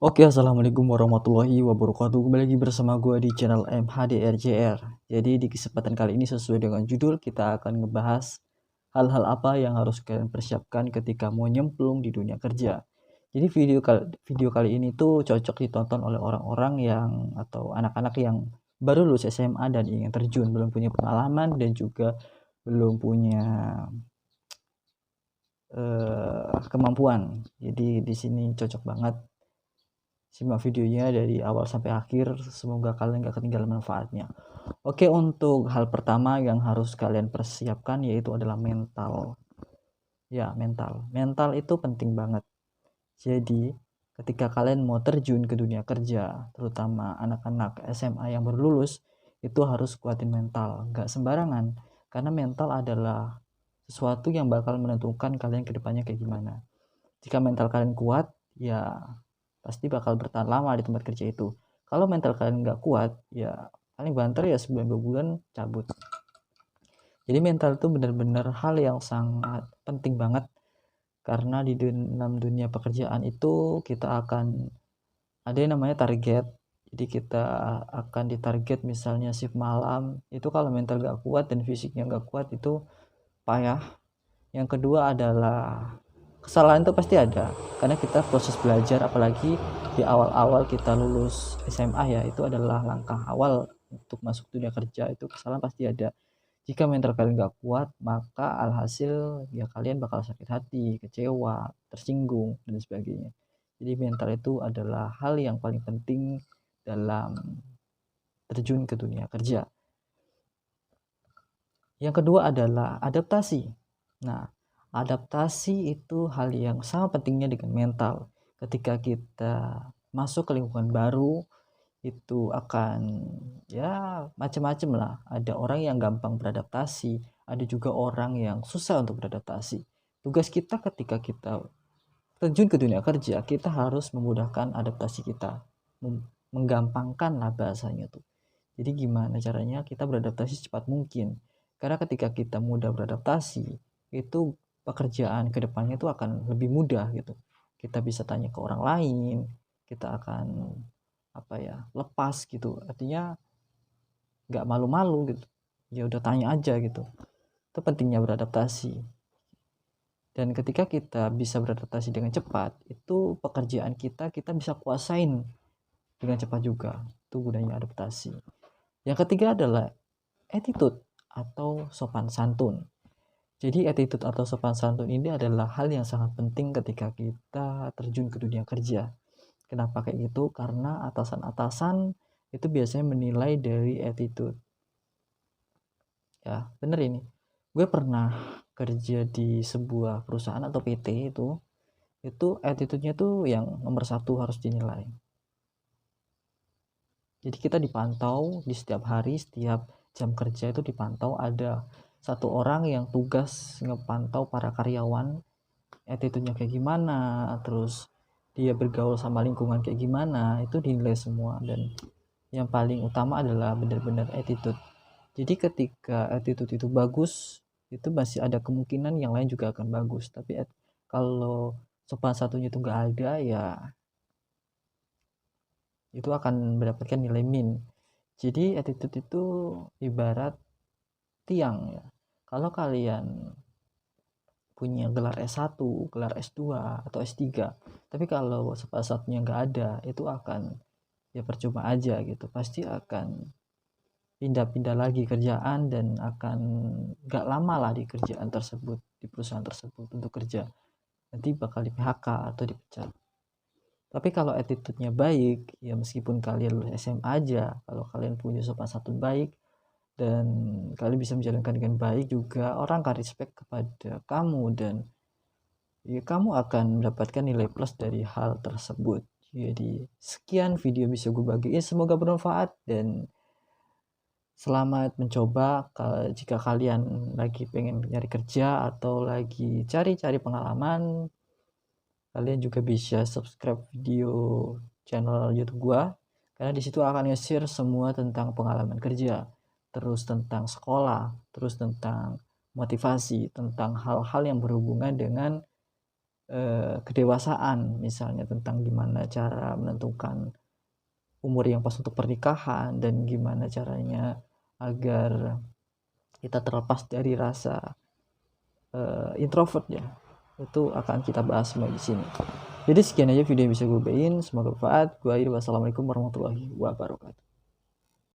Oke, assalamualaikum warahmatullahi wabarakatuh. Kembali lagi bersama gue di channel MHDRJR. Jadi di kesempatan kali ini sesuai dengan judul, kita akan ngebahas hal-hal apa yang harus kalian persiapkan ketika mau nyemplung di dunia kerja. Jadi video kali ini tuh cocok ditonton oleh orang-orang yang atau anak-anak yang baru lulus SMA dan ingin terjun, belum punya pengalaman dan juga belum punya kemampuan. Jadi di sini cocok banget. Simak videonya dari awal sampai akhir, semoga kalian gak ketinggalan manfaatnya. Oke, untuk hal pertama yang harus kalian persiapkan yaitu adalah mental. Ya, mental. Mental itu penting banget. Jadi, ketika kalian mau terjun ke dunia kerja, terutama anak-anak SMA yang baru lulus, itu harus kuatin mental. Gak sembarangan, karena mental adalah sesuatu yang bakal menentukan kalian ke depannya kayak gimana. Jika mental kalian kuat, ya pasti bakal bertahan lama di tempat kerja itu. Kalau mental kalian nggak kuat, ya paling banter ya sebulan 2 bulan cabut. Jadi mental itu benar-benar hal yang sangat penting banget, karena di dalam dunia pekerjaan itu kita akan ada yang namanya target. Jadi kita akan ditarget misalnya shift malam, itu kalau mental nggak kuat dan fisiknya nggak kuat itu payah. Yang kedua adalah kesalahan itu pasti ada, karena kita proses belajar, apalagi di awal-awal kita lulus SMA ya, itu adalah langkah awal untuk masuk dunia kerja, itu kesalahan pasti ada. Jika mental kalian gak kuat, maka alhasil ya kalian bakal sakit hati, kecewa, tersinggung, dan sebagainya. Jadi mental itu adalah hal yang paling penting dalam terjun ke dunia kerja. Yang kedua adalah adaptasi. Nah, adaptasi itu hal yang sama pentingnya dengan mental. Ketika kita masuk ke lingkungan baru, itu akan ya macam-macam lah. Ada orang yang gampang beradaptasi, ada juga orang yang susah untuk beradaptasi. Tugas kita ketika kita terjun ke dunia kerja, kita harus memudahkan adaptasi kita, menggampangkan lah bahasanya tuh. Jadi gimana caranya kita beradaptasi secepat mungkin. Karena ketika kita mudah beradaptasi, itu pekerjaan ke depannya itu akan lebih mudah gitu. Kita bisa tanya ke orang lain, kita akan lepas gitu. Artinya nggak malu-malu gitu. Ya udah tanya aja gitu. Itu pentingnya beradaptasi. Dan ketika kita bisa beradaptasi dengan cepat, itu pekerjaan kita bisa kuasain dengan cepat juga. Itu gunanya adaptasi. Yang ketiga adalah attitude atau sopan santun. Jadi attitude atau sopan santun ini adalah hal yang sangat penting ketika kita terjun ke dunia kerja. Kenapa kayak gitu? Karena atasan-atasan itu biasanya menilai dari attitude. Ya, bener ini. Gue pernah kerja di sebuah perusahaan atau PT itu attitude-nya tuh yang nomor satu harus dinilai. Jadi kita dipantau di setiap hari, setiap jam kerja itu dipantau, ada satu orang yang tugas ngepantau para karyawan, attitude-nya kayak gimana, terus dia bergaul sama lingkungan kayak gimana, itu dinilai semua. Dan yang paling utama adalah benar-benar attitude. Jadi ketika attitude itu bagus, itu masih ada kemungkinan yang lain juga akan bagus. Tapi kalau sopan satunya itu nggak ada, ya itu akan mendapatkan nilai min. Jadi attitude itu ibarat tiang ya. Kalau kalian punya gelar S1, gelar S2 atau S3, tapi kalau sopan satunya nggak ada, itu akan ya percuma aja gitu. Pasti akan pindah-pindah lagi kerjaan dan akan gak lama lah di kerjaan tersebut, di perusahaan tersebut untuk kerja. Nanti bakal di PHK atau dipecat. Tapi kalau attitude-nya baik, ya meskipun kalian lulus SMA aja, kalau kalian punya sopan santun baik dan kalian bisa menjalankan dengan baik, juga orang akan respect kepada kamu dan ya kamu akan mendapatkan nilai plus dari hal tersebut. Jadi sekian video bisa gue bagiin, semoga bermanfaat dan selamat mencoba. Jika kalian lagi pengen nyari kerja atau lagi cari-cari pengalaman, kalian juga bisa subscribe video channel YouTube gua, karena disitu akan nge-share semua tentang pengalaman kerja, terus tentang sekolah, terus tentang motivasi, tentang hal-hal yang berhubungan dengan kedewasaan, misalnya tentang gimana cara menentukan umur yang pas untuk pernikahan dan gimana caranya agar kita terlepas dari rasa introvert ya. Itu akan kita bahas semua di sini. Jadi sekian aja video yang bisa gue bagiin, semoga bermanfaat. Gue akhiri, wassalamualaikum warahmatullahi wabarakatuh.